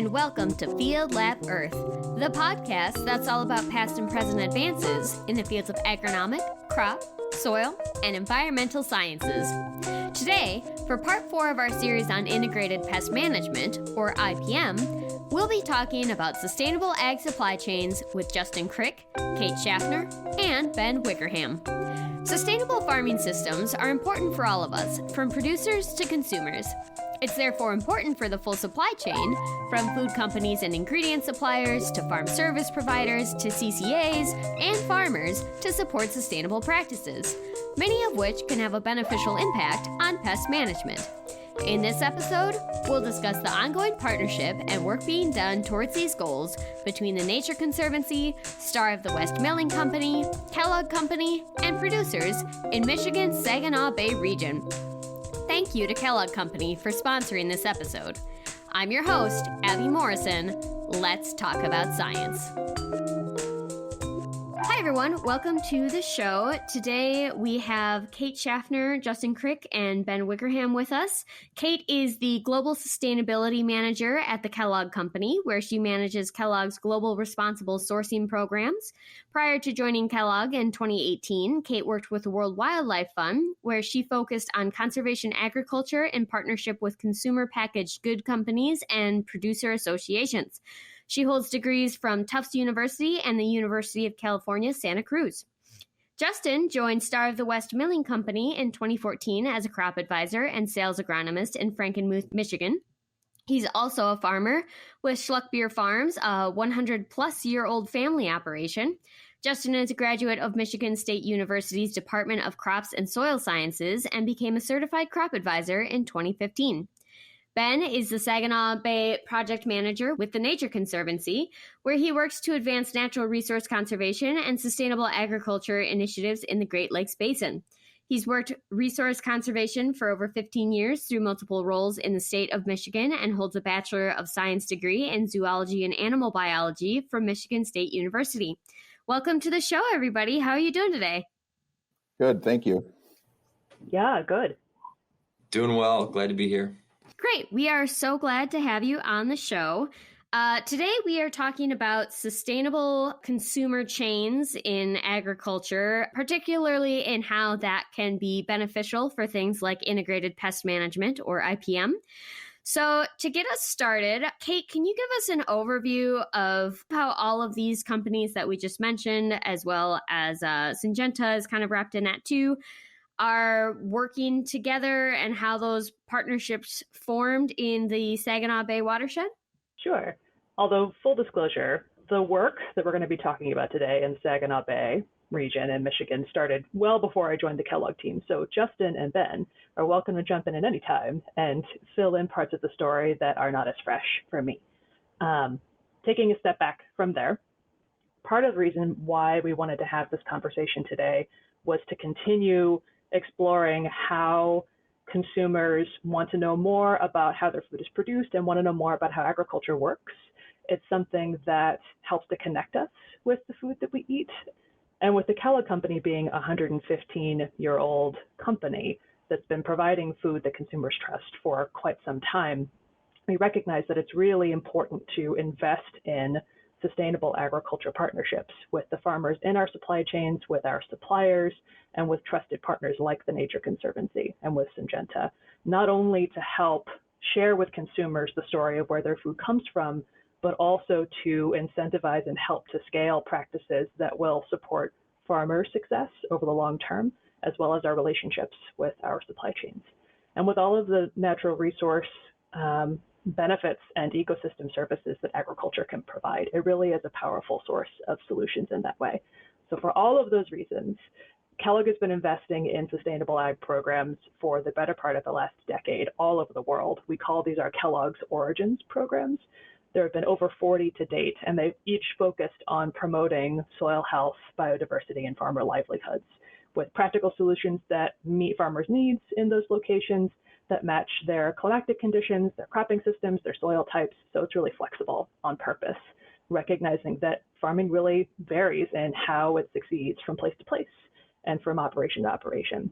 and welcome to Field Lab Earth, the podcast that's all about past and present advances in the fields of agronomic, crop, soil, and environmental sciences. Today, for part 4 of our series on integrated pest management, or IPM, we'll be talking about sustainable ag supply chains with Justin Krick, Kate Schaffner, and Ben Wickerham. Sustainable farming systems are important for all of us, from producers to consumers. It's therefore important for the full supply chain, from food companies and ingredient suppliers to farm service providers to CCAs and farmers, to support sustainable practices, many of which can have a beneficial impact on pest management. In this episode, we'll discuss the ongoing partnership and work being done towards these goals between the Nature Conservancy, Star of the West Milling Company, Kellogg Company, and producers in Michigan's Saginaw Bay region. Thank you to Kellogg Company for sponsoring this episode. I'm your host, Abby Morrison. Let's talk about science. Hi everyone, welcome to the show. Today we have Kate Schaffner, Justin Krick, and Ben Wickerham with us. Kate is the Global Sustainability Manager at the Kellogg Company, where she manages Kellogg's Global Responsible Sourcing programs. Prior to joining Kellogg in 2018, Kate worked with the World Wildlife Fund, where she focused on conservation agriculture in partnership with consumer packaged good companies and producer associations. She holds degrees from Tufts University and the University of California, Santa Cruz. Justin joined Star of the West Milling Company in 2014 as a crop advisor and sales agronomist in Frankenmuth, Michigan. He's also a farmer with Schluckbeer Farms, a 100-plus-year-old family operation. Justin is a graduate of Michigan State University's Department of Crops and Soil Sciences and became a certified crop advisor in 2015. Ben is the Saginaw Bay project manager with the Nature Conservancy, where he works to advance natural resource conservation and sustainable agriculture initiatives in the Great Lakes Basin. He's worked resource conservation for over 15 years through multiple roles in the state of Michigan and holds a Bachelor of Science degree in zoology and animal biology from Michigan State University. Welcome to the show, everybody. How are you doing today? Good, thank you. Yeah, good. Doing well. Glad to be here. Great. We are so glad to have you on the show. Today, we are talking about sustainable consumer chains in agriculture, particularly in how that can be beneficial for things like integrated pest management, or IPM. So to get us started, Kate, can you give us an overview of how all of these companies that we just mentioned, as well as Syngenta is kind of wrapped in that too, are working together and how those partnerships formed in the Saginaw Bay watershed? Sure. Although, full disclosure, the work that we're going to be talking about today in Saginaw Bay region in Michigan started well before I joined the Kellogg team. So Justin and Ben are welcome to jump in at any time and fill in parts of the story that are not as fresh for me. Taking a step back from there, part of the reason why we wanted to have this conversation today was to continue exploring how consumers want to know more about how their food is produced and want to know more about how agriculture works. It's something that helps to connect us with the food that we eat. And with the Kellogg Company being a 115-year-old company that's been providing food that consumers trust for quite some time, we recognize that it's really important to invest in sustainable agriculture partnerships with the farmers in our supply chains, with our suppliers, and with trusted partners like the Nature Conservancy and with Syngenta, not only to help share with consumers the story of where their food comes from, but also to incentivize and help to scale practices that will support farmer success over the long term, as well as our relationships with our supply chains. And with all of the natural resource benefits and ecosystem services that agriculture can provide, it really is a powerful source of solutions in that way. So for all of those reasons, Kellogg has been investing in sustainable ag programs for the better part of the last decade all over the world. We call these our Kellogg's Origins programs. There have been over 40 to date, and they've each focused on promoting soil health, biodiversity, and farmer livelihoods with practical solutions that meet farmers' needs in those locations, that match their climatic conditions, their cropping systems, their soil types. So it's really flexible on purpose, recognizing that farming really varies in how it succeeds from place to place and from operation to operation.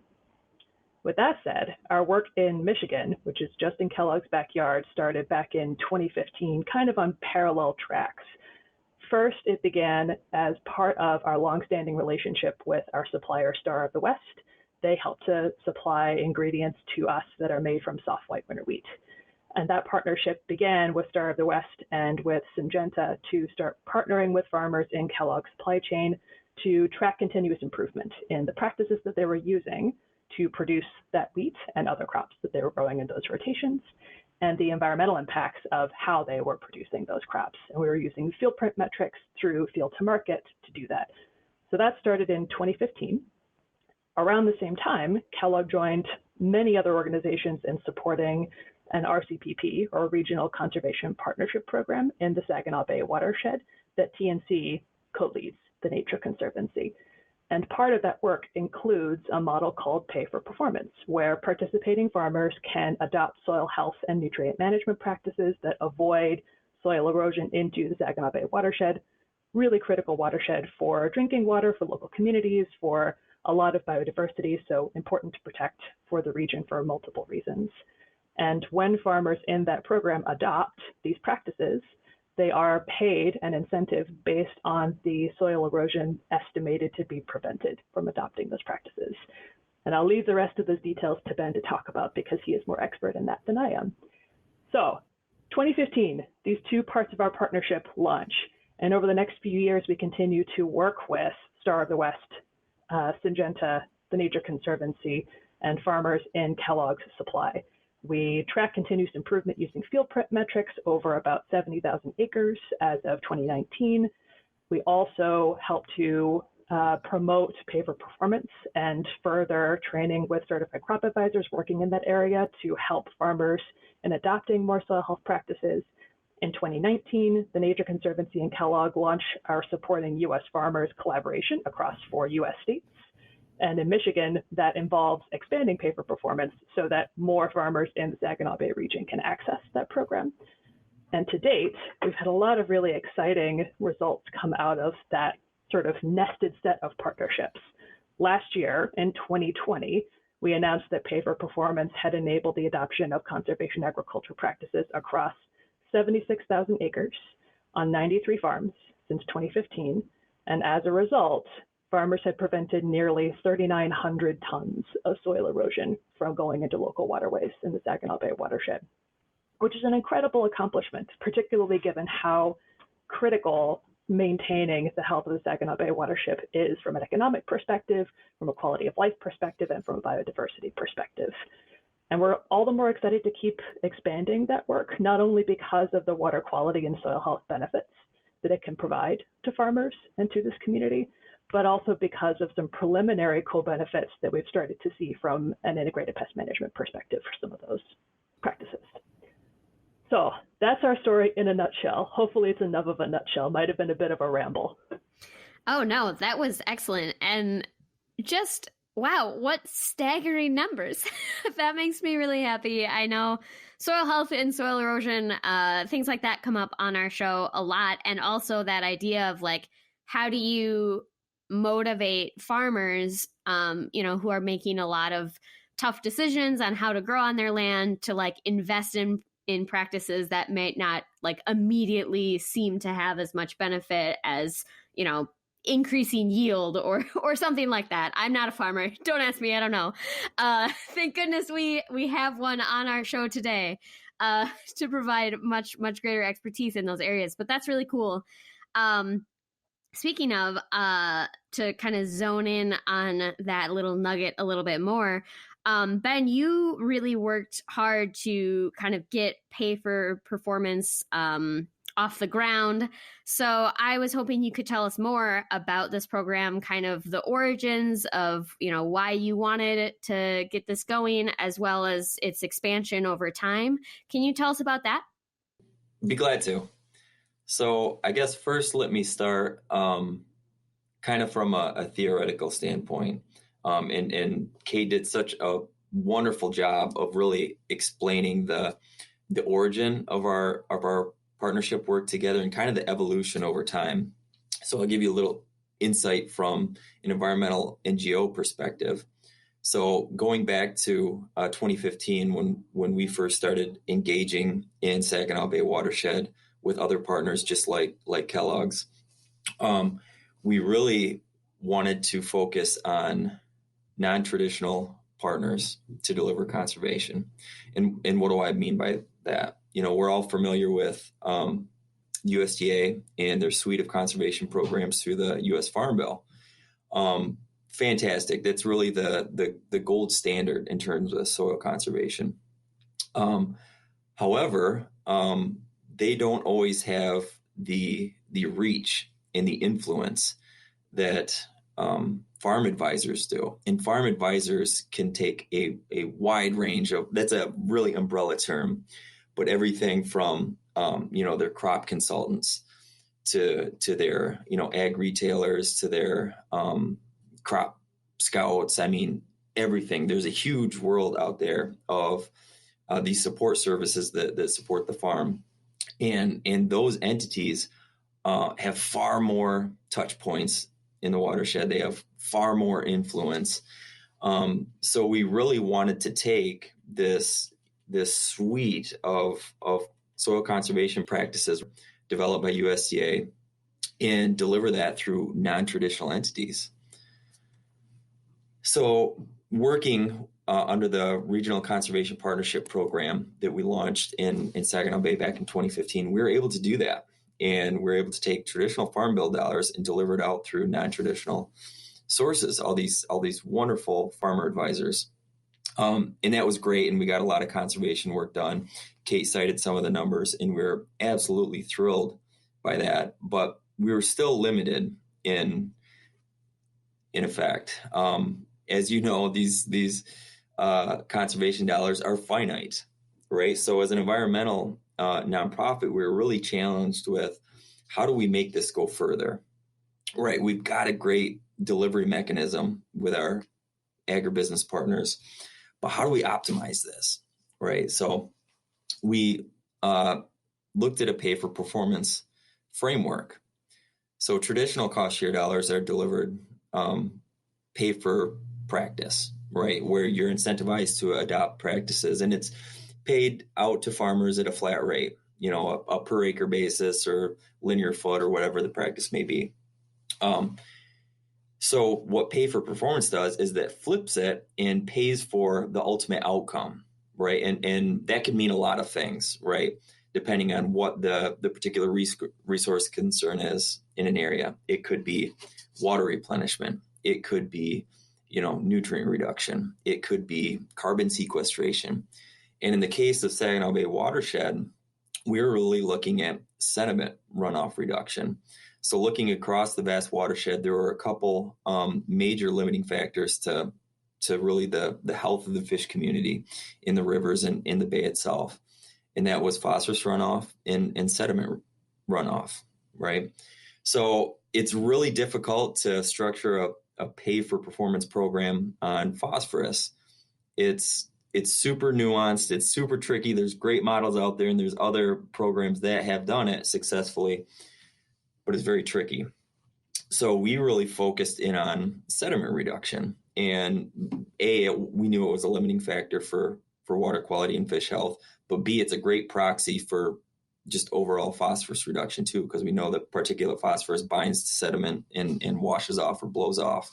With that said, our work in Michigan, which is just in Kellogg's backyard, started back in 2015, kind of on parallel tracks. First, it began as part of our longstanding relationship with our supplier, Star of the West. They help to supply ingredients to us that are made from soft white winter wheat. And that partnership began with Star of the West and with Syngenta to start partnering with farmers in Kellogg's supply chain to track continuous improvement in the practices that they were using to produce that wheat and other crops that they were growing in those rotations, and the environmental impacts of how they were producing those crops. And we were using field print metrics through field to market to do that. So that started in 2015. Around the same time, Kellogg joined many other organizations in supporting an RCPP, or Regional Conservation Partnership Program, in the Saginaw Bay watershed that TNC co-leads, the Nature Conservancy. And part of that work includes a model called Pay for Performance, where participating farmers can adopt soil health and nutrient management practices that avoid soil erosion into the Saginaw Bay watershed, really critical watershed for drinking water, for local communities, for a lot of biodiversity, so important to protect for the region for multiple reasons. And when farmers in that program adopt these practices, they are paid an incentive based on the soil erosion estimated to be prevented from adopting those practices. And I'll leave the rest of those details to Ben to talk about because he is more expert in that than I am. So 2015, these two parts of our partnership launch. And over the next few years, we continue to work with Star of the West, Syngenta, the Nature Conservancy, and farmers in Kellogg's supply. We track continuous improvement using field print metrics over about 70,000 acres as of 2019. We also help to promote Pay for Performance and further training with certified crop advisors working in that area to help farmers in adopting more soil health practices. In 2019, the Nature Conservancy and Kellogg launched our Supporting U.S. Farmers collaboration across 4 U.S. states. And in Michigan, that involves expanding Pay for Performance so that more farmers in the Saginaw Bay region can access that program. And to date, we've had a lot of really exciting results come out of that sort of nested set of partnerships. Last year, in 2020, we announced that Pay for Performance had enabled the adoption of conservation agriculture practices across 76,000 acres on 93 farms since 2015. And as a result, farmers had prevented nearly 3,900 tons of soil erosion from going into local waterways in the Saginaw Bay watershed, which is an incredible accomplishment, particularly given how critical maintaining the health of the Saginaw Bay watershed is from an economic perspective, from a quality of life perspective, and from a biodiversity perspective. And we're all the more excited to keep expanding that work, not only because of the water quality and soil health benefits that it can provide to farmers and to this community, but also because of some preliminary co-benefits that we've started to see from an integrated pest management perspective for some of those practices. So that's our story in a nutshell. Hopefully it's enough of a nutshell. Might have been a bit of a ramble. Oh, no, that was excellent. And just, wow, what staggering numbers. That makes me really happy. I know soil health and soil erosion, things like that come up on our show a lot. And also that idea of like, how do you motivate farmers, who are making a lot of tough decisions on how to grow on their land to like invest in practices that may not like immediately seem to have as much benefit as, increasing yield or something like that. I'm not a farmer. Don't ask me. I don't know. Thank goodness we have one on our show today to provide much, much greater expertise in those areas. But that's really cool. Speaking of, to kind of zone in on that little nugget a little bit more, Ben, you really worked hard to kind of get Pay for Performance off the ground. So I was hoping you could tell us more about this program, kind of the origins of, why you wanted to get this going, as well as its expansion over time. Can you tell us about that? Be glad to. So I guess first let me start kind of from a theoretical standpoint. And Kate did such a wonderful job of really explaining the origin of our partnership work together and kind of the evolution over time. So I'll give you a little insight from an environmental NGO perspective. So going back to 2015, when we first started engaging in Saginaw Bay watershed with other partners, just like Kellogg's, we really wanted to focus on non-traditional partners to deliver conservation. And what do I mean by that? We're all familiar with USDA and their suite of conservation programs through the U.S. Farm Bill. Fantastic. That's really the gold standard in terms of soil conservation. However, they don't always have the reach and the influence that farm advisors do. And farm advisors can take a wide range of, that's a really umbrella term, but everything from their crop consultants to their ag retailers to their crop scouts. I mean, everything. There's a huge world out there of these support services that support the farm, and those entities have far more touch points in the watershed. They have far more influence. So we really wanted to take this suite of soil conservation practices developed by USDA and deliver that through non-traditional entities. So working under the Regional Conservation Partnership Program that we launched in Saginaw Bay back in 2015, we were able to do that. And we were able to take traditional Farm Bill dollars and deliver it out through non-traditional sources, all these wonderful farmer advisors. And that was great. And we got a lot of conservation work done. Kate cited some of the numbers, and we were absolutely thrilled by that. But we were still limited in effect. As you know, these conservation dollars are finite, right? So as an environmental nonprofit, we were really challenged with how do we make this go further, right? We've got a great delivery mechanism with our agribusiness partners, but how do we optimize this, right? So we looked at a pay for performance framework. So traditional cost share dollars are delivered pay for practice, right? Where you're incentivized to adopt practices, and it's paid out to farmers at a flat rate, a per acre basis or linear foot or whatever the practice may be. So what pay for performance does is that flips it and pays for the ultimate outcome, right? And that can mean a lot of things, right? Depending on what the particular resource concern is in an area. It could be water replenishment. It could be, nutrient reduction. It could be carbon sequestration. And in the case of Saginaw Bay watershed, we're really looking at sediment runoff reduction. So looking across the vast watershed, there were a couple major limiting factors to really the health of the fish community in the rivers and in the bay itself. And that was phosphorus runoff and sediment runoff, right? So it's really difficult to structure a pay for performance program on phosphorus. It's super nuanced. It's super tricky. There's great models out there, and there's other programs that have done it successfully, but it's very tricky. So we really focused in on sediment reduction. And we knew it was a limiting factor for water quality and fish health, but B, it's a great proxy for just overall phosphorus reduction too, because we know that particulate phosphorus binds to sediment and washes off or blows off.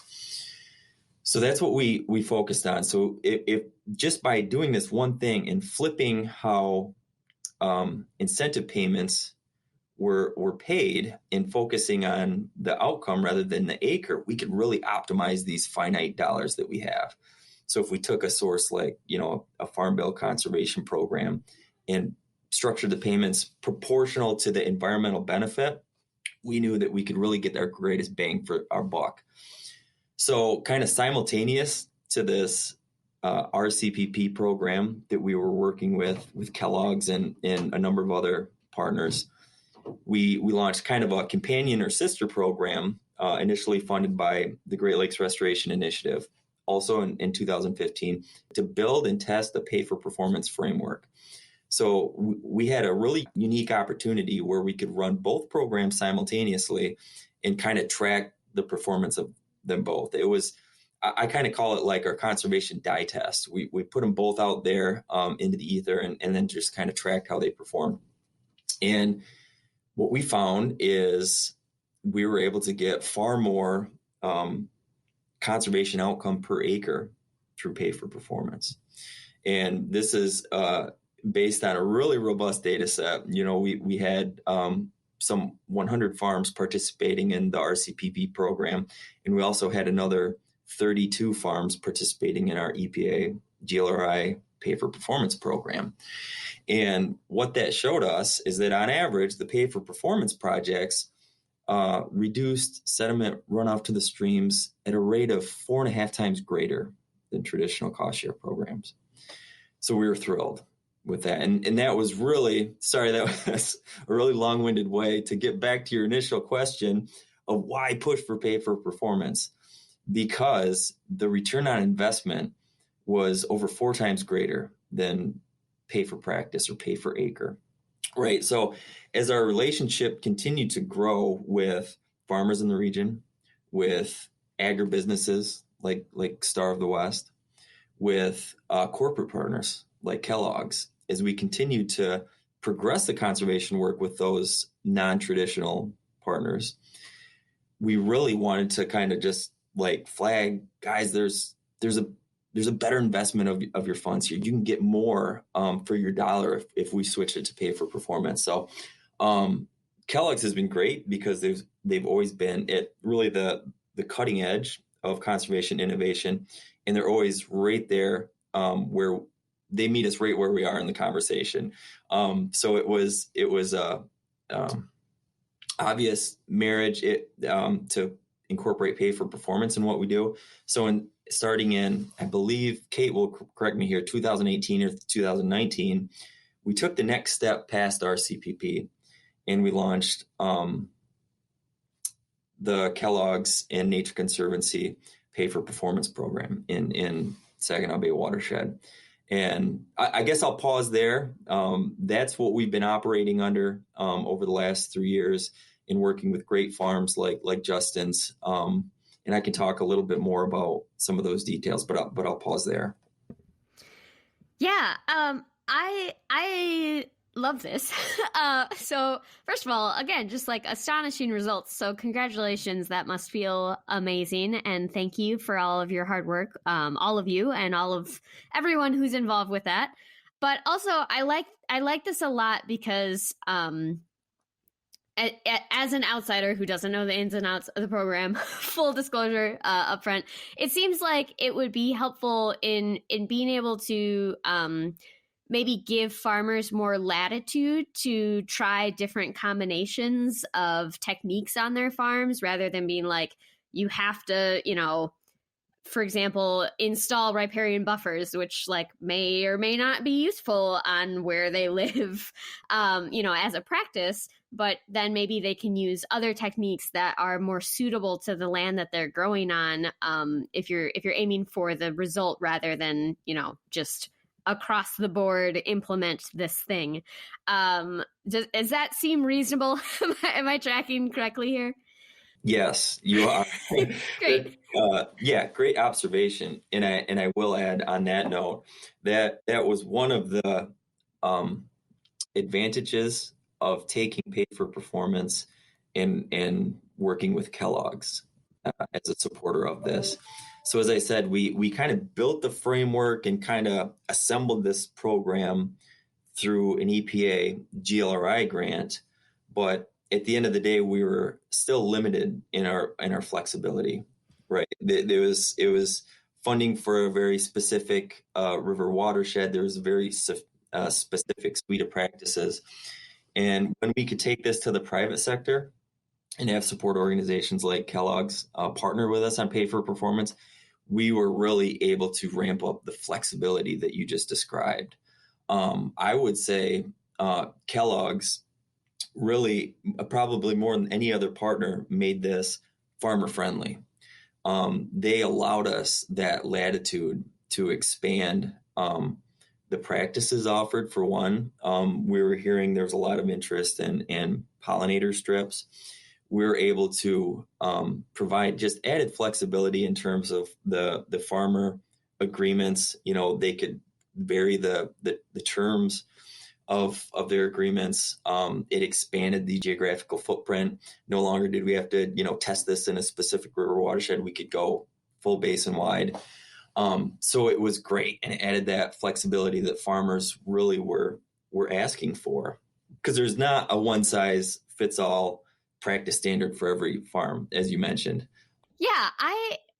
So that's what we focused on. So if just by doing this one thing and flipping how incentive payments were paid and focusing on the outcome rather than the acre, we could really optimize these finite dollars that we have. So if we took a source like, a Farm Bill conservation program and structured the payments proportional to the environmental benefit, we knew that we could really get our greatest bang for our buck. So kind of simultaneous to this RCPP program that we were working with Kellogg's and a number of other partners, we launched kind of a companion or sister program initially funded by the Great Lakes Restoration Initiative, also in 2015, to build and test the pay for performance framework. So we had a really unique opportunity where we could run both programs simultaneously and kind of track the performance of them both. It was I kind of call it like our conservation dye test. We put them both out there into the ether and then just kind of tracked how they performed. And what we found is we were able to get far more conservation outcome per acre through pay for performance. And this is based on a really robust data set. We had some 100 farms participating in the RCPP program, and we also had another 32 farms participating in our EPA GLRI pay for performance program. And what that showed us is that on average, the pay for performance projects reduced sediment runoff to the streams at a rate of 4.5 times greater than traditional cost share programs. So we were thrilled with that. And that was really, that was a really long-winded way to get back to your initial question of why push for pay for performance, because the return on investment was over 4 times greater than pay for practice or pay for acre, right? So as our relationship continued to grow with farmers in the region, with agribusinesses like Star of the West, with corporate partners like Kellogg's, as we continued to progress the conservation work with those non-traditional partners, we really wanted to kind of just like flag, guys, there's a better investment of your funds here. You can get more for your dollar if we switch it to pay for performance. So Kellogg's has been great because they've always been at really the cutting edge of conservation innovation, and they're always right there where they meet us right where we are in the conversation. So it was a obvious marriage to incorporate pay for performance in what we do. So starting in, I believe, Kate will correct me here, 2018 or 2019, we took the next step past our CPP and we launched the Kellogg's and Nature Conservancy pay for performance program in Saginaw Bay watershed. And I guess I'll pause there. That's what we've been operating under over the last 3 years in working with great farms like Justin's. And I can talk a little bit more about some of those details, but I'll pause there. Yeah, I love this. So first of all, again, just like astonishing results. So congratulations. That must feel amazing. And thank you for all of your hard work, all of you and all of everyone who's involved with that. But also I like this a lot because as an outsider who doesn't know the ins and outs of the program, full disclosure up front, it seems like it would be helpful in being able to maybe give farmers more latitude to try different combinations of techniques on their farms rather than being like, you have to, for example, install riparian buffers, which like may or may not be useful on where they live, as a practice. But then maybe they can use other techniques that are more suitable to the land that they're growing on. If you're aiming for the result rather than, just across the board implement this thing. Does that seem reasonable? Am I tracking correctly here? Yes, you are. Great. Great observation. And I will add on that note that was one of the advantages of taking pay for performance and working with Kellogg's as a supporter of this. So as I said, we kind of built the framework and kind of assembled this program through an EPA GLRI grant, but at the end of the day, we were still limited in our flexibility, right? It was funding for a very specific river watershed. There was a very specific suite of practices. And when we could take this to the private sector and have support organizations like Kellogg's partner with us on pay for performance, we were really able to ramp up the flexibility that you just described. I would say Kellogg's really, probably more than any other partner, made this farmer friendly. They allowed us that latitude to expand the practices offered. For one, we were hearing there's a lot of interest in pollinator strips. we were able to provide just added flexibility in terms of the farmer agreements. They could vary the terms of their agreements. It expanded the geographical footprint. No longer did we have to, test this in a specific river watershed. We could go full basin wide. So it was great, and it added that flexibility that farmers really were asking for, because there's not a one size fits all practice standard for every farm, as you mentioned. Yeah,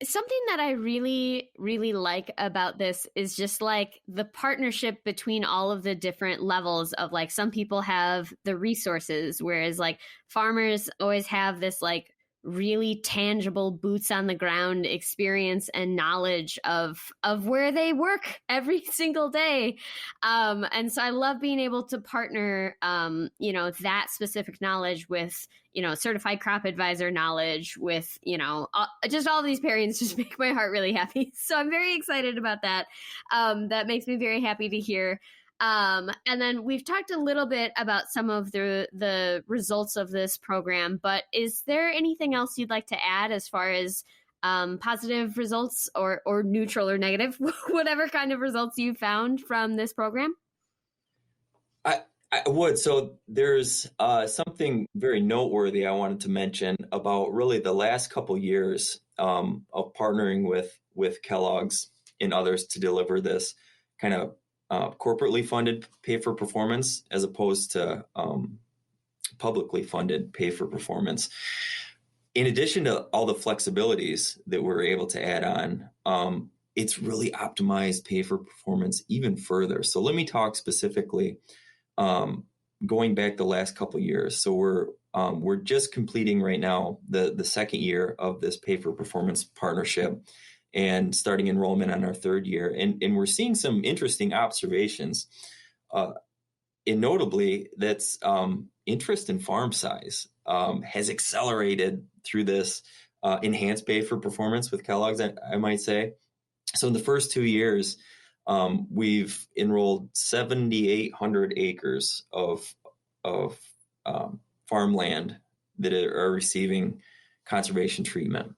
something that I really, really like about this is just like the partnership between all of the different levels of, like, some people have the resources, whereas like farmers always have this like really tangible boots on the ground experience and knowledge of where they work every single day. And so I love being able to partner, that specific knowledge with, certified crop advisor knowledge with, just all these pairings just make my heart really happy. So I'm very excited about that. That makes me very happy to hear. And then we've talked a little bit about some of the results of this program, but is there anything else you'd like to add as far as positive results or neutral or negative, whatever kind of results you found from this program? I would. So there's something very noteworthy I wanted to mention about really the last couple years of partnering with Kellogg's and others to deliver this kind of corporately funded pay for performance as opposed to publicly funded pay for performance. In addition to all the flexibilities that we're able to add on, it's really optimized pay for performance even further. So let me talk specifically going back the last couple of years. So we're just completing right now the second year of this pay for performance partnership, and starting enrollment on our third year. And we're seeing some interesting observations. And notably, that's interest in farm size has accelerated through this enhanced pay for performance with Kellogg's, I might say. So in the first 2 years, we've enrolled 7,800 acres of farmland that are receiving conservation treatment.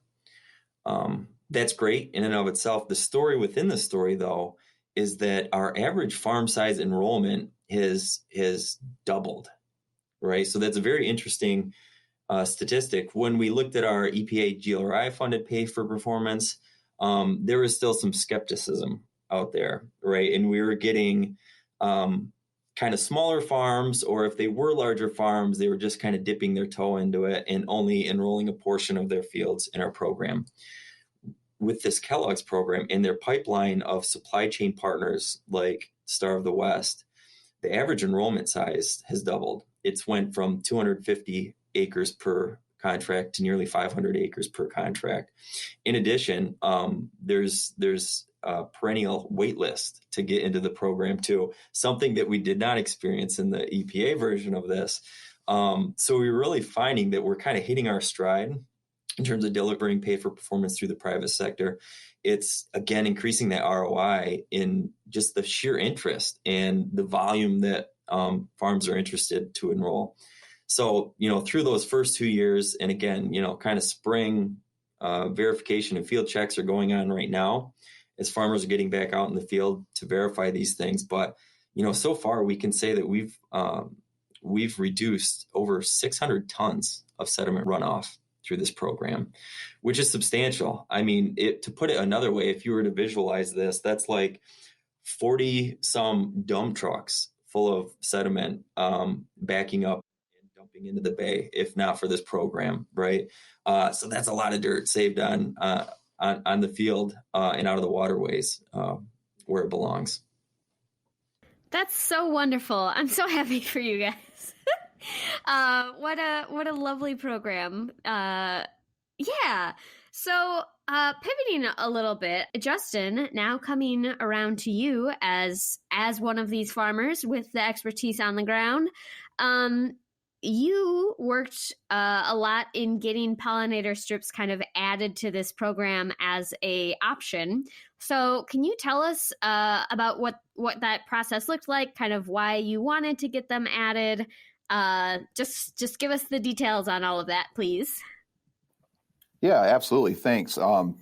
That's great in and of itself. The story within the story, though, is that our average farm size enrollment has doubled, right? So that's a very interesting statistic. When we looked at our EPA GLRI funded pay for performance, there was still some skepticism out there, right? And we were getting kind of smaller farms, or if they were larger farms, they were just kind of dipping their toe into it and only enrolling a portion of their fields in our program. With this Kellogg's program and their pipeline of supply chain partners like Star of the West, the average enrollment size has doubled. It's went from 250 acres per contract to nearly 500 acres per contract. In addition, there's a perennial wait list to get into the program too, something that we did not experience in the EPA version of this. So we're really finding that we're kind of hitting our stride in terms of delivering pay for performance through the private sector. It's, again, increasing that ROI in just the sheer interest and the volume that farms are interested to enroll. So, through those first 2 years, and again, kind of spring verification and field checks are going on right now as farmers are getting back out in the field to verify these things. But, so far we can say that we've reduced over 600 tons of sediment runoff through this program, which is substantial. I mean, to put it another way, if you were to visualize this, that's like 40 some dump trucks full of sediment backing up and dumping into the bay, if not for this program, right? So that's a lot of dirt saved on the field and out of the waterways where it belongs. That's so wonderful. I'm so happy for you guys. What a lovely program. Yeah. So pivoting a little bit, Justin, now coming around to you as one of these farmers with the expertise on the ground. You worked a lot in getting pollinator strips kind of added to this program as a option. So can you tell us about what that process looked like, kind of why you wanted to get them added, Just give us the details on all of that, please. Yeah, absolutely. Thanks. A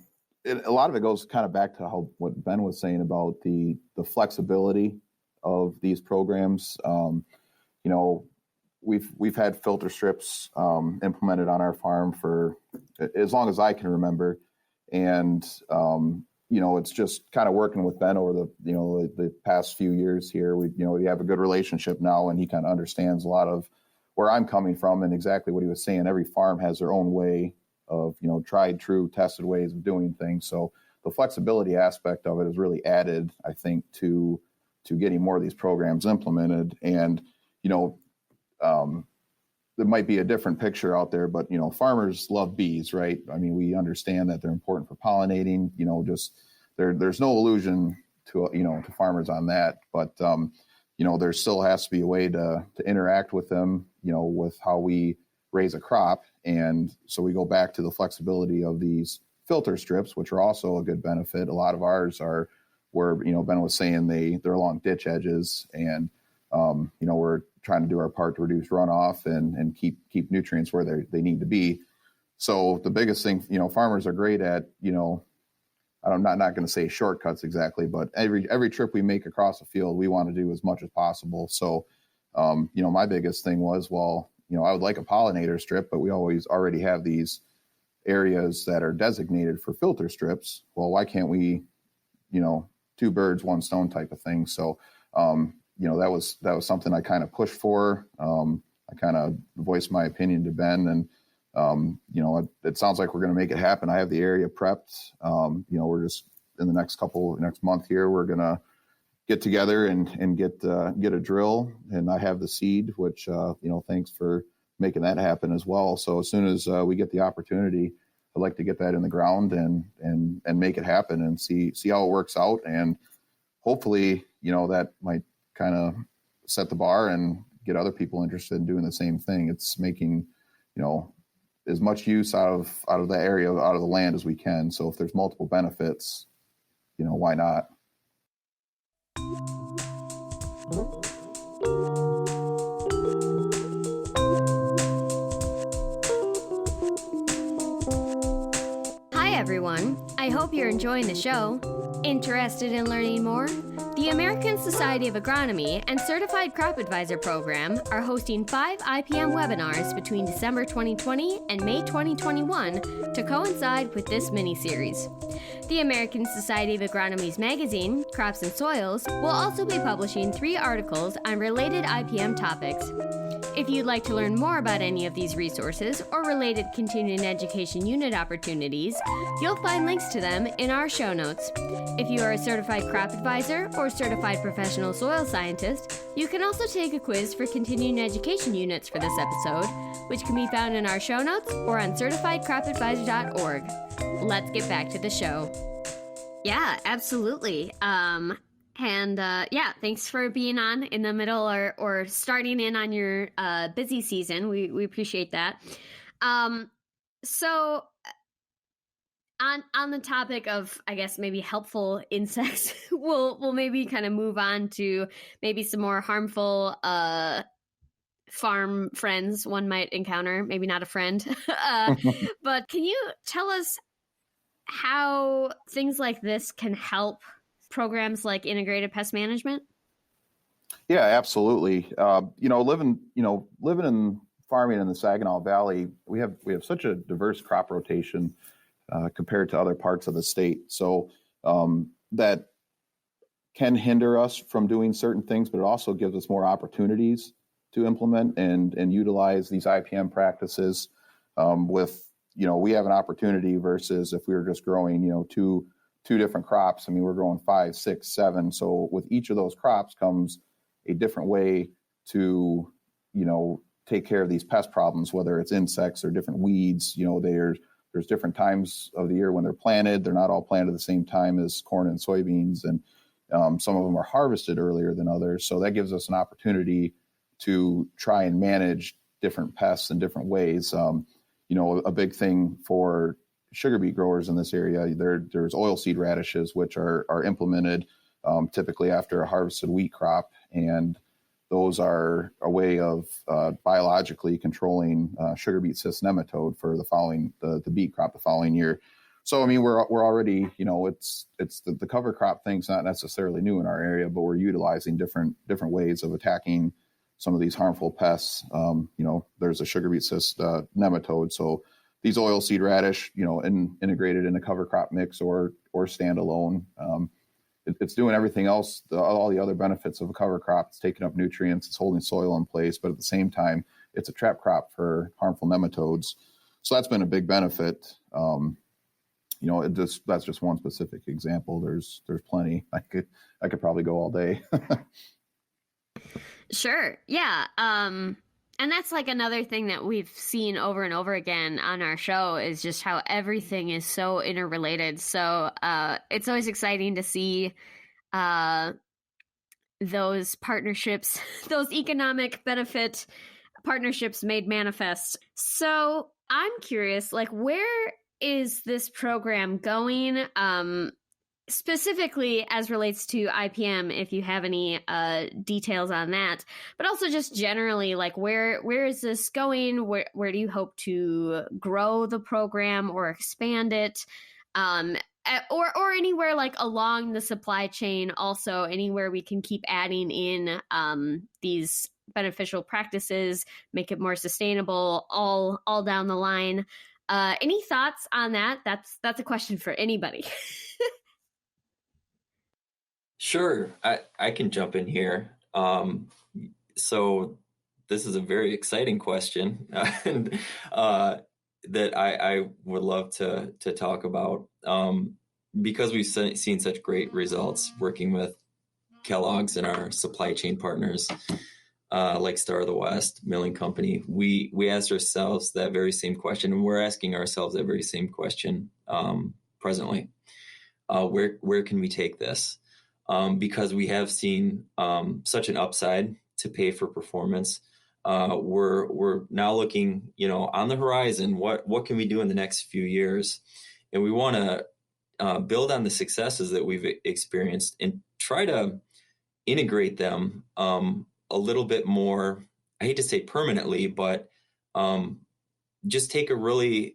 lot of it goes kind of back to what Ben was saying about the flexibility of these programs. We've had filter strips implemented on our farm for as long as I can remember, and it's just kind of working with Ben over the past few years here. We have a good relationship now, and he kind of understands a lot of where I'm coming from and exactly what he was saying. Every farm has their own way of tried, true, tested ways of doing things. So the flexibility aspect of it is really added, I think, to getting more of these programs implemented. And there might be a different picture out there, but farmers love bees, right? I mean, we understand that they're important for pollinating. There's no illusion to farmers on that, but there still has to be a way to interact with them, with how we raise a crop. And so we go back to the flexibility of these filter strips, which are also a good benefit. A lot of ours are where, Ben was saying they're along ditch edges, and we're trying to do our part to reduce runoff and keep nutrients where they need to be. So the biggest thing, farmers are great at, I'm not going to say shortcuts exactly, but every trip we make across the field, we want to do as much as possible. So, my biggest thing was, I would like a pollinator strip, but we already have these areas that are designated for filter strips. Well, why can't we, two birds, one stone type of thing? So, that was something I kind of pushed for. I kind of voiced my opinion to Ben, and it sounds like we're going to make it happen. I have the area prepped. We're just in the next month here, we're going to get together and get a drill, and I have the seed, which thanks for making that happen as well. So as soon as we get the opportunity, I'd like to get that in the ground and make it happen and see how it works out, and hopefully that might kind of set the bar and get other people interested in doing the same thing. It's making as much use out of that area, out of the land as we can. So if there's multiple benefits, why not? Hi everyone, I hope you're enjoying the show. Interested in learning more? The American Society of Agronomy and Certified Crop Advisor Program are hosting 5 IPM webinars between December 2020 and May 2021 to coincide with this mini-series. The American Society of Agronomy's magazine, Crops and Soils, will also be publishing 3 articles on related IPM topics. If you'd like to learn more about any of these resources or related continuing education unit opportunities, you'll find links to them in our show notes. If you are a certified crop advisor or certified professional soil scientist, you can also take a quiz for continuing education units for this episode, which can be found in our show notes or on certifiedcropadvisor.org. Let's get back to the show. Yeah, absolutely. Thanks for being on in the middle or starting in on your busy season. We appreciate that. So on the topic of, I guess, maybe helpful insects, we'll maybe kind of move on to maybe some more harmful farm friends one might encounter. Maybe not a friend, but can you tell us how things like this can help programs like integrated pest management? Yeah, absolutely. Living in farming in the Saginaw Valley, we have such a diverse crop rotation compared to other parts of the state. So that can hinder us from doing certain things, but it also gives us more opportunities to implement and utilize these IPM practices we have an opportunity versus if we were just growing, two different crops. I mean, we're growing 5, 6, 7. So with each of those crops comes a different way to, take care of these pest problems, whether it's insects or different weeds. There's different times of the year when they're planted. They're not all planted at the same time as corn and soybeans. And some of them are harvested earlier than others. So that gives us an opportunity to try and manage different pests in different ways. A big thing for sugar beet growers in this area, there's oilseed radishes, which are implemented typically after a harvested wheat crop. And those are a way of biologically controlling sugar beet cyst nematode for the beet crop the following year. So, I mean, we're already, it's the cover crop thing's not necessarily new in our area, but we're utilizing different ways of attacking some of these harmful pests. There's a sugar beet cyst nematode. So these oilseed radish, integrated in a cover crop mix or standalone, it's doing everything else, all the other benefits of a cover crop. It's taking up nutrients, it's holding soil in place, but at the same time, it's a trap crop for harmful nematodes. So that's been a big benefit. That's just one specific example. There's plenty. I could probably go all day. Sure. Yeah. And that's like another thing that we've seen over and over again on our show is just how everything is so interrelated. So it's always exciting to see those partnerships, those economic benefit partnerships made manifest. So I'm curious, like, where is this program going? Specifically as relates to IPM, if you have any details on that, but also just generally, like where is this going? Where do you hope to grow the program or expand it? Or anywhere like along the supply chain, also anywhere we can keep adding in these beneficial practices, make it more sustainable, all down the line. Any thoughts on that? That's a question for anybody. Sure, I can jump in here. So this is a very exciting question and that I would love to talk about because we've seen such great results working with Kellogg's and our supply chain partners like Star of the West, Milling Company. We asked ourselves that very same question, and we're asking ourselves that very same question presently. Where can we take this? Because we have seen such an upside to pay for performance. We're now looking, on the horizon, what can we do in the next few years? And we want to build on the successes that we've experienced and try to integrate them a little bit more, I hate to say permanently, but just take a really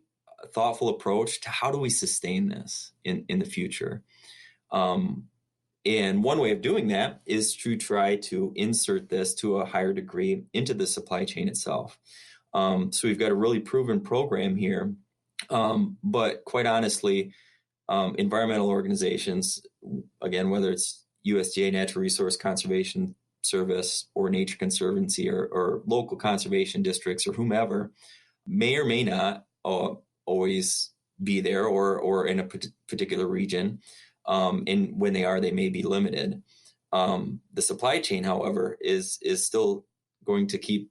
thoughtful approach to how do we sustain this in the future. And one way of doing that is to try to insert this to a higher degree into the supply chain itself. So we've got a really proven program here. But quite honestly, environmental organizations, again, whether it's USDA Natural Resource Conservation Service or Nature Conservancy or local conservation districts or whomever, may or may not always be there or in a particular region. And when they are, they may be limited. The supply chain, however, is still going to keep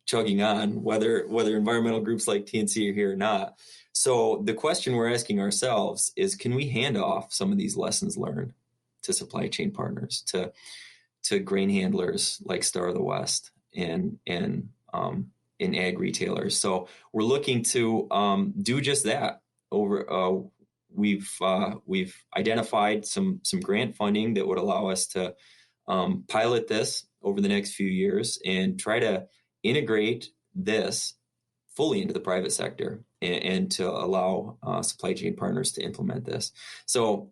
chugging on, whether environmental groups like TNC are here or not. So the question we're asking ourselves is, can we hand off some of these lessons learned to supply chain partners, to grain handlers like Star of the West and in ag retailers? So we're looking to do just that. We've identified some grant funding that would allow us to pilot this over the next few years and try to integrate this fully into the private sector and to allow supply chain partners to implement this. So,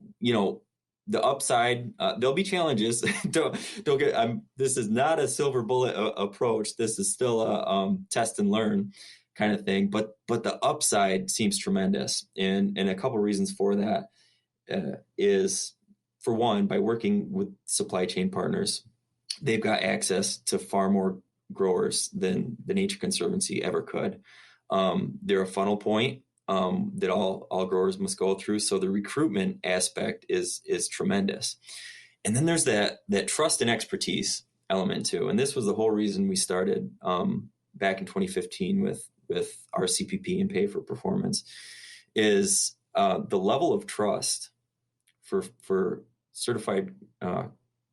the upside, there'll be challenges. Don't get. This is not a silver bullet approach. This is still a test and learn kind of thing, but the upside seems tremendous, and a couple of reasons for that is, for one, by working with supply chain partners, they've got access to far more growers than the Nature Conservancy ever could. They're a funnel point that all growers must go through, so the recruitment aspect is tremendous. And then there's that trust and expertise element too, and this was the whole reason we started back in 2015 with our CPP and pay for performance, is the level of trust for certified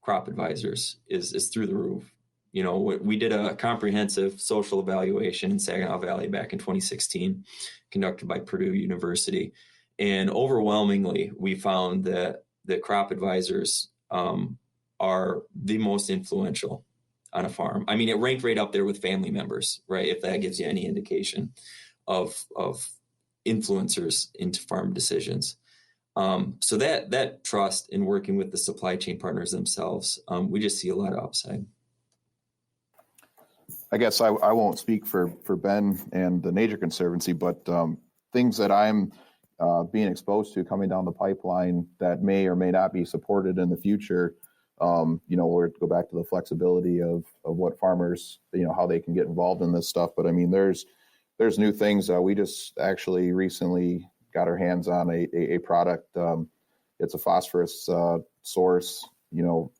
crop advisors is through the roof. We did a comprehensive social evaluation in Saginaw Valley back in 2016, conducted by Purdue University. And overwhelmingly, we found that crop advisors are the most influential on a farm. I mean, it ranked right up there with family members, right? If that gives you any indication of influencers into farm decisions. So that trust in working with the supply chain partners themselves, we just see a lot of upside. I guess I won't speak for Ben and the Nature Conservancy, but things that I'm being exposed to coming down the pipeline that may or may not be supported in the future, or to go back to the flexibility of what farmers, how they can get involved in this stuff. But I mean, there's new things. We just actually recently got our hands on a product. It's a phosphorus source,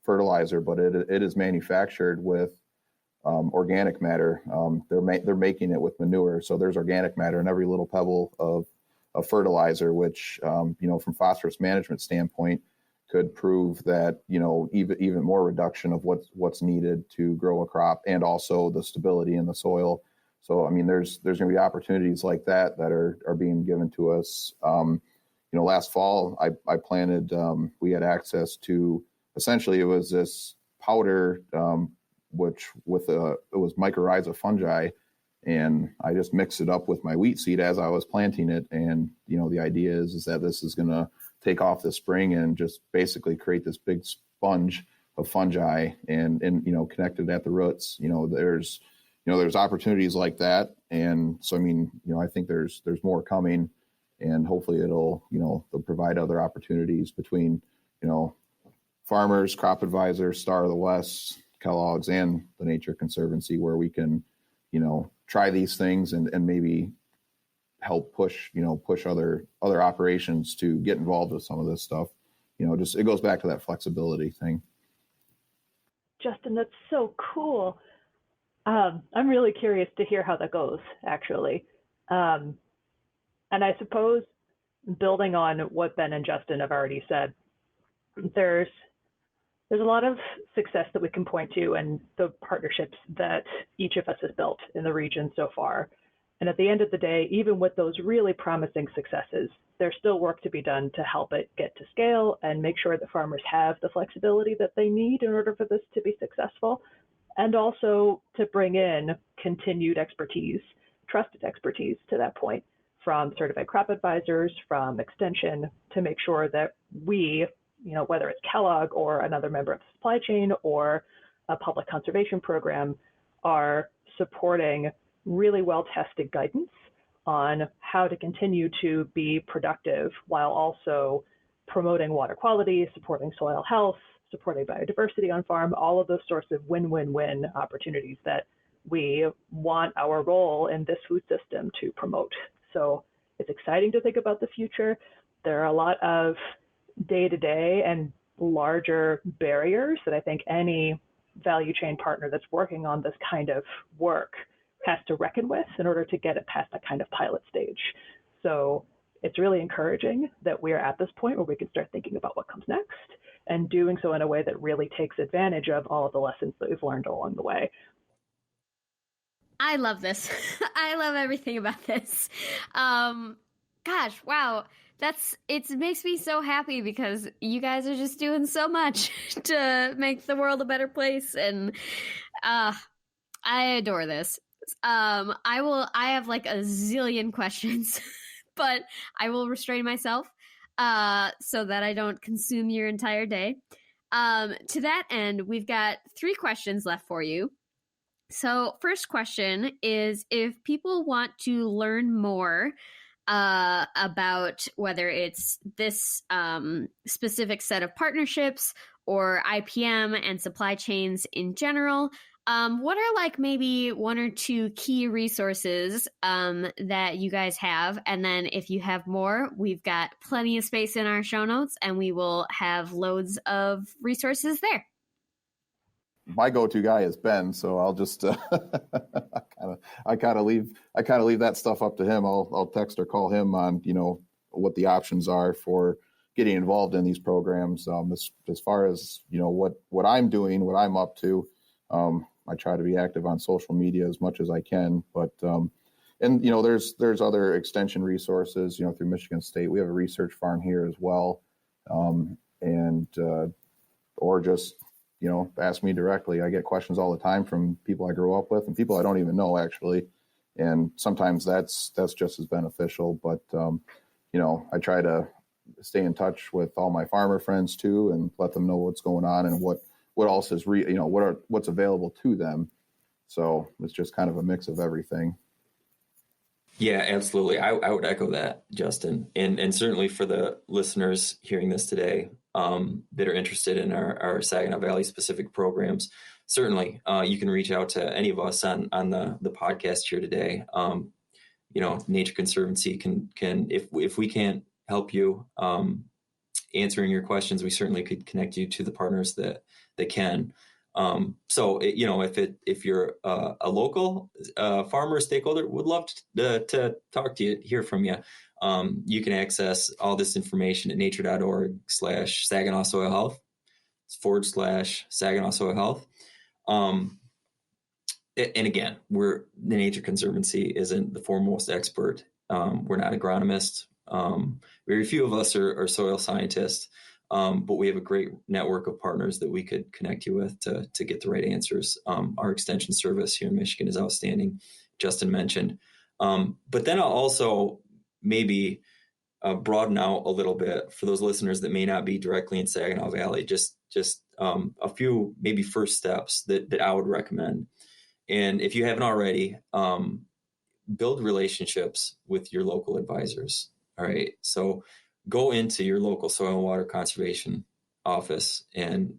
fertilizer, but it is manufactured with organic matter. They're making it with manure, so there's organic matter in every little pebble of fertilizer, which from phosphorus management standpoint could prove that even more reduction of what's needed to grow a crop, and also the stability in the soil. So I mean, there's going to be opportunities like that are being given to us. Last fall I planted. We had access to, essentially it was this powder. Which it was mycorrhiza fungi, and I just mixed it up with my wheat seed as I was planting it. And the idea is that this is going to take off this spring and just basically create this big sponge of fungi and connected at the roots. There's opportunities like that, and so I mean, I think there's more coming, and hopefully they'll provide other opportunities between farmers, crop advisors, Star of the West, Kellogg's, and the Nature Conservancy, where we can, try these things and maybe help push other operations to get involved with some of this stuff. It goes back to that flexibility thing. Justin, that's so cool. I'm really curious to hear how that goes, actually. And I suppose, building on what Ben and Justin have already said, there's a lot of success that we can point to, and the partnerships that each of us has built in the region so far. And at the end of the day, even with those really promising successes, there's still work to be done to help it get to scale and make sure that farmers have the flexibility that they need in order for this to be successful, and also to bring in continued expertise, trusted expertise to that point, from certified crop advisors, from extension, to make sure that we, whether it's Kellogg or another member of the supply chain or a public conservation program, are supporting really well-tested guidance on how to continue to be productive while also promoting water quality, supporting soil health, supporting biodiversity on farm, all of those sorts of win-win-win opportunities that we want our role in this food system to promote. So it's exciting to think about the future. There are a lot of day-to-day and larger barriers that I think any value chain partner that's working on this kind of work has to reckon with in order to get it past that kind of pilot stage. So it's really encouraging that we are at this point where we can start thinking about what comes next, and doing so in a way that really takes advantage of all of the lessons that we've learned along the way. I love this. I love everything about this. Gosh, wow. It makes me so happy because you guys are just doing so much to make the world a better place. And I adore this. I have like a zillion questions, but I will restrain myself so that I don't consume your entire day. To that end, we've got 3 questions left for you. So first question is, if people want to learn more about whether it's this specific set of partnerships or IPM and supply chains in general, what are like maybe 1 or 2 key resources that you guys have? And then if you have more, we've got plenty of space in our show notes, and we will have loads of resources there. My go-to guy is Ben, so I'll just I kind of leave that stuff up to him. I'll text or call him on what the options are for getting involved in these programs. As far as what I'm doing, what I'm up to, I try to be active on social media as much as I can. But and there's other extension resources through Michigan State. We have a research farm here as well, or just ask me directly. I get questions all the time from people I grew up with and people I don't even know, actually. And sometimes that's just as beneficial. But, I try to stay in touch with all my farmer friends too, and let them know what's going on and what else is what's available to them. So it's just kind of a mix of everything. Yeah, absolutely. I would echo that, Justin. And certainly for the listeners hearing this today that are interested in our Saginaw Valley specific programs, certainly you can reach out to any of us on the podcast here today. Nature Conservancy can if we can't help you answering your questions, we certainly could connect you to the partners that can. If you're a local farmer stakeholder, would love to talk to you, hear from you. You can access all this information at nature.org/Saginaw Soil Health. It's /Saginaw Soil Health. And again, the Nature Conservancy isn't the foremost expert. We're not agronomists. Very few of us are soil scientists. But we have a great network of partners that we could connect you with to get the right answers. Our extension service here in Michigan is outstanding, Justin mentioned. But then I'll also maybe broaden out a little bit for those listeners that may not be directly in Saginaw Valley, just a few maybe first steps that I would recommend. And if you haven't already, build relationships with your local advisors. All right. So go into your local soil and water conservation office and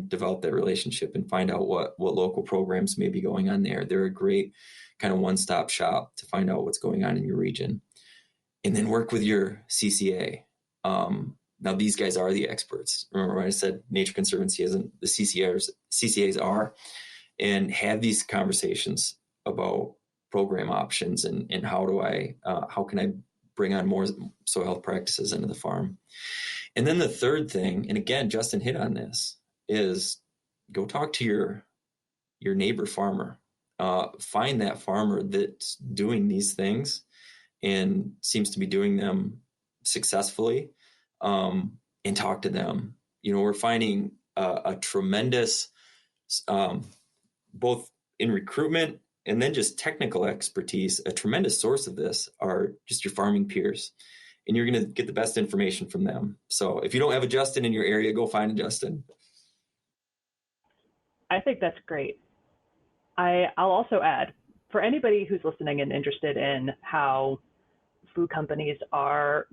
develop that relationship and find out what local programs may be going on there. They're a great kind of one-stop shop to find out what's going on in your region. And then work with your CCA. Now, these guys are the experts. Remember when I said Nature Conservancy isn't, the CCAs are, and have these conversations about program options and how can I bring on more soil health practices into the farm. And then the third thing, and again, Justin hit on this, is go talk to your neighbor farmer. Find that farmer that's doing these things and seems to be doing them successfully, and talk to them. We're finding a tremendous, both in recruitment and then just technical expertise, a tremendous source of this are just your farming peers. And you're going to get the best information from them. So if you don't have a Justin in your area, go find a Justin. I think that's great. I'll also add, for anybody who's listening and interested in how food companies are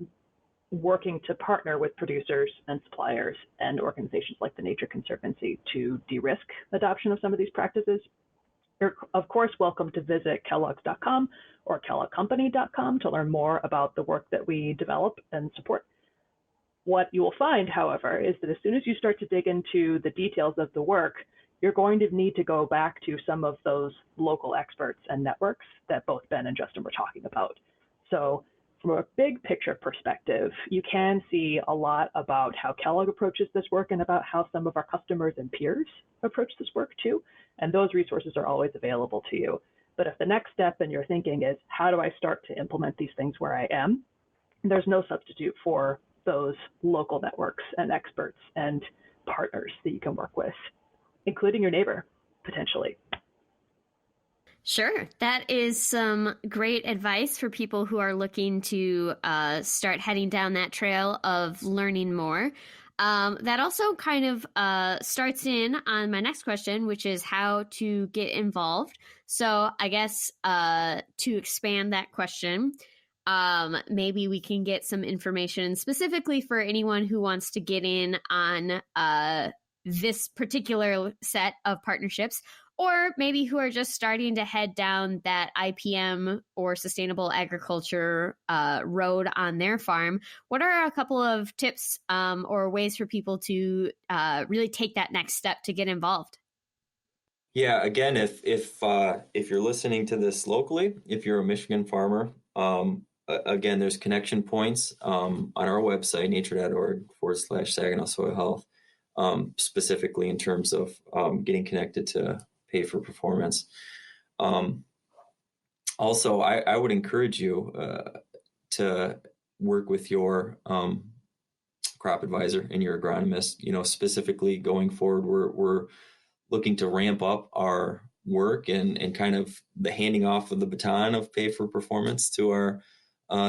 working to partner with producers and suppliers and organizations like the Nature Conservancy to de-risk adoption of some of these practices, you're, of course, welcome to visit kellogg's.com or kelloggcompany.com to learn more about the work that we develop and support. What you will find, however, is that as soon as you start to dig into the details of the work, you're going to need to go back to some of those local experts and networks that both Ben and Justin were talking about. So from a big picture perspective, you can see a lot about how Kellogg approaches this work and about how some of our customers and peers approach this work too. And those resources are always available to you. But if the next step in your thinking is, how do I start to implement these things where I am? There's no substitute for those local networks and experts and partners that you can work with, including your neighbor, potentially. Sure. That is some great advice for people who are looking to start heading down that trail of learning more. That also kind of starts in on my next question, which is how to get involved. So I guess to expand that question, maybe we can get some information specifically for anyone who wants to get in on this particular set of partnerships, or maybe who are just starting to head down that IPM or sustainable agriculture road on their farm. What are a couple of tips or ways for people to really take that next step to get involved? Yeah, again, if you're listening to this locally, if you're a Michigan farmer, again, there's connection points on our website, nature.org/Saginaw Soil Health, specifically in terms of getting connected to pay for performance. Also, I would encourage you to work with your crop advisor and you're agronomist, specifically going forward, we're looking to ramp up our work and kind of the handing off of the baton of pay for performance to our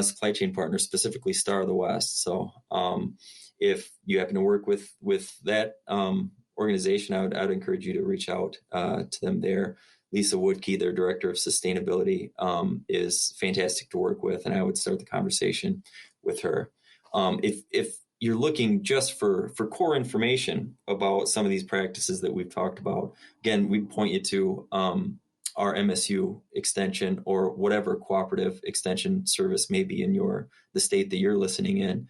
supply chain partners, specifically Star of the West. So if you happen to work with that organization, I would encourage you to reach out to them there. Lisa Woodkey, their director of sustainability, is fantastic to work with, and I would start the conversation with her. If you're looking just for core information about some of these practices that we've talked about, again, we'd point you to our MSU extension or whatever cooperative extension service may be in the state that you're listening in.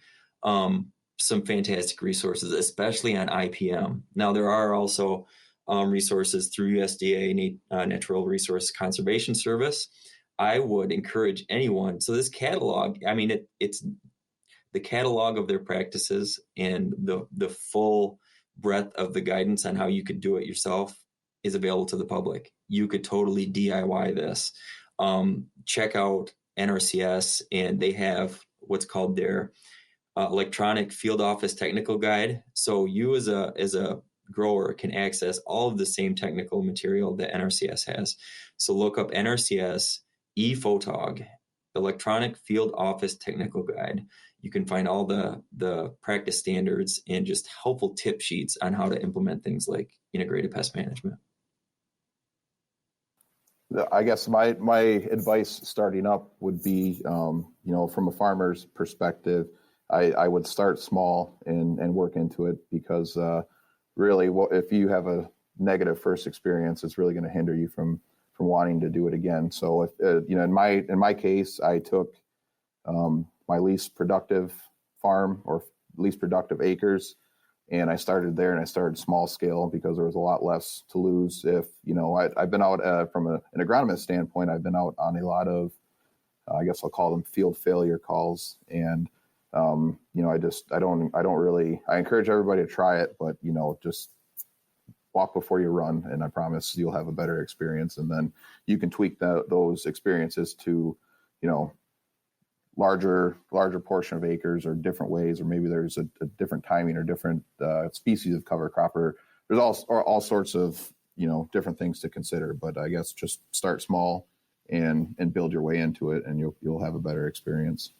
Some fantastic resources, especially on IPM. Now, there are also resources through USDA, Natural Resource Conservation Service. I would encourage anyone. So this catalog, I mean, it's the catalog of their practices and the full breadth of the guidance on how you could do it yourself is available to the public. You could totally DIY this. Check out NRCS, and they have what's called their electronic field office technical guide. So you as a grower can access all of the same technical material that NRCS has. So look up NRCS ePhotog, electronic field office technical guide. You can find all the practice standards and just helpful tip sheets on how to implement things like integrated pest management. I guess my advice starting up would be, from a farmer's perspective, I would start small and work into it, because really, if you have a negative first experience, it's really going to hinder you from wanting to do it again. So if in my case, I took my least productive farm or least productive acres, and I started there, and I started small scale because there was a lot less to lose. If I've been out from an agronomist standpoint, I've been out on a lot of, I guess I'll call them field failure calls, and I encourage everybody to try it, but just walk before you run, and I promise you'll have a better experience. And then you can tweak those experiences to, larger portion of acres or different ways, or maybe there's a different timing or different species of cover crop, or there's all sorts of, different things to consider. But I guess just start small and build your way into it, and you'll have a better experience.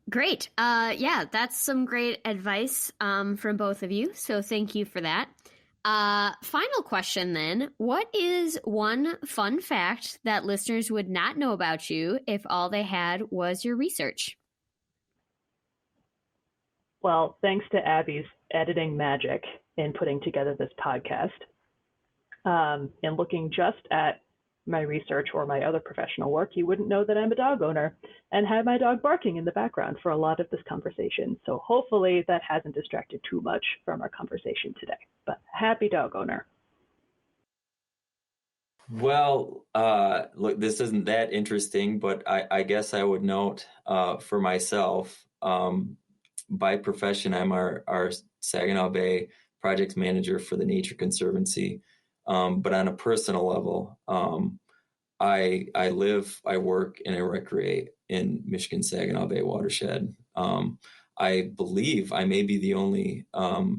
Great. Yeah, that's some great advice from both of you. So thank you for that. Final question then. What is one fun fact that listeners would not know about you if all they had was your research? Well, thanks to Abby's editing magic in putting together this podcast, and looking just at my research or my other professional work, you wouldn't know that I'm a dog owner and have my dog barking in the background for a lot of this conversation. So hopefully that hasn't distracted too much from our conversation today, but happy dog owner. Well, look, this isn't that interesting, but I guess I would note for myself, by profession, I'm our Saginaw Bay project manager for the Nature Conservancy. But on a personal level, I live, I work, and I recreate in Michigan Saginaw Bay watershed. I believe I may be the only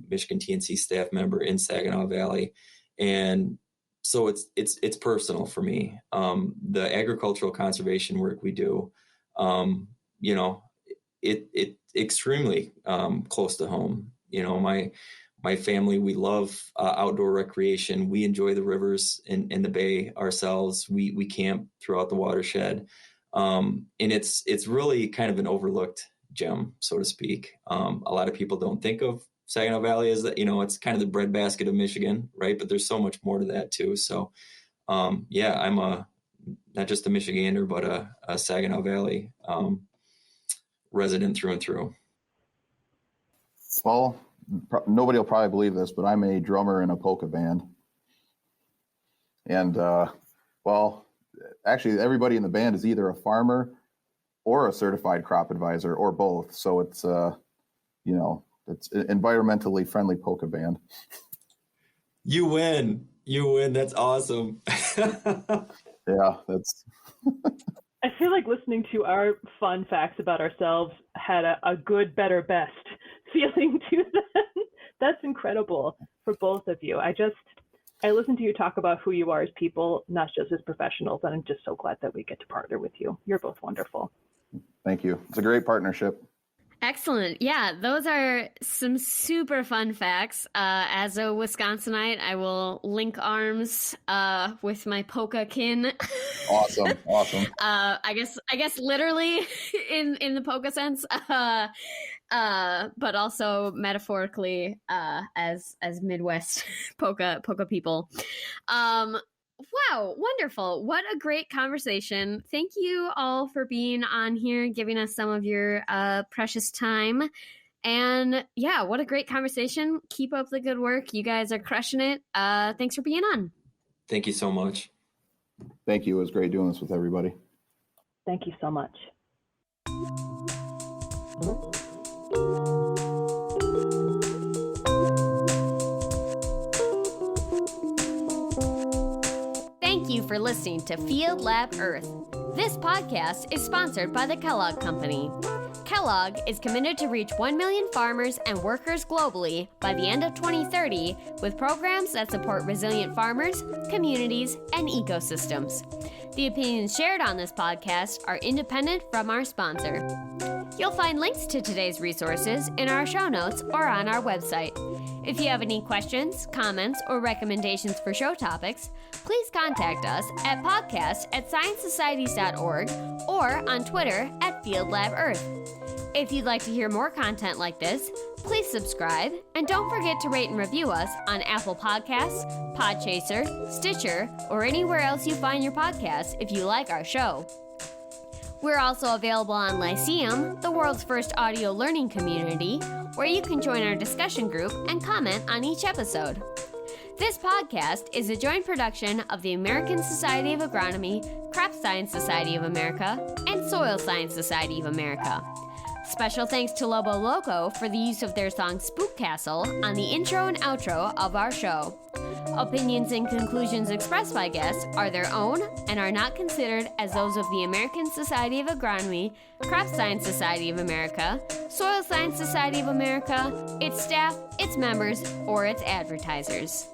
Michigan TNC staff member in Saginaw Valley, and so it's personal for me. The agricultural conservation work we do, it extremely close to home. My family, we love outdoor recreation. We enjoy the rivers and the bay ourselves. We camp throughout the watershed. And it's really kind of an overlooked gem, so to speak. A lot of people don't think of Saginaw Valley as that, it's kind of the breadbasket of Michigan, right? But there's so much more to that too. So, I'm not just a Michigander, but a Saginaw Valley resident through and through. Well, nobody will probably believe this, but I'm a drummer in a polka band. And, actually, everybody in the band is either a farmer or a certified crop advisor or both. So it's, it's an environmentally friendly polka band. You win. That's awesome. Yeah, that's... I feel like listening to our fun facts about ourselves had a good, better, best feeling to them. That's incredible for both of you. I listen to you talk about who you are as people, not just as professionals, and I'm just so glad that we get to partner with you. You're both wonderful. Thank you. It's a great partnership. Excellent. Yeah, those are some super fun facts. As a Wisconsinite, I will link arms with my Polka kin. Awesome. I guess literally in the Polka sense, but also metaphorically as Midwest Polka people. Wow, wonderful. What a great conversation. Thank you all for being on here, giving us some of your precious time. And yeah, what a great conversation. Keep up the good work. You guys are crushing it. Thanks for being on. Thank you so much. Thank you. It was great doing this with everybody. Thank you so much. Thank you for listening to Field Lab Earth. This podcast is sponsored by the Kellogg Company. Kellogg is committed to reach 1 million farmers and workers globally by the end of 2030 with programs that support resilient farmers, communities, and ecosystems. The opinions shared on this podcast are independent from our sponsor. You'll find links to today's resources in our show notes or on our website. If you have any questions, comments, or recommendations for show topics, please contact us at podcast@sciencesocieties.org or on Twitter @FieldLabEarth. If you'd like to hear more content like this, please subscribe, and don't forget to rate and review us on Apple Podcasts, Podchaser, Stitcher, or anywhere else you find your podcasts if you like our show. We're also available on Lyceum, the world's first audio learning community, where you can join our discussion group and comment on each episode. This podcast is a joint production of the American Society of Agronomy, Crop Science Society of America, and Soil Science Society of America. Special thanks to Lobo Loco for the use of their song Spook Castle on the intro and outro of our show. Opinions and conclusions expressed by guests are their own and are not considered as those of the American Society of Agronomy, Crop Science Society of America, Soil Science Society of America, its staff, its members, or its advertisers.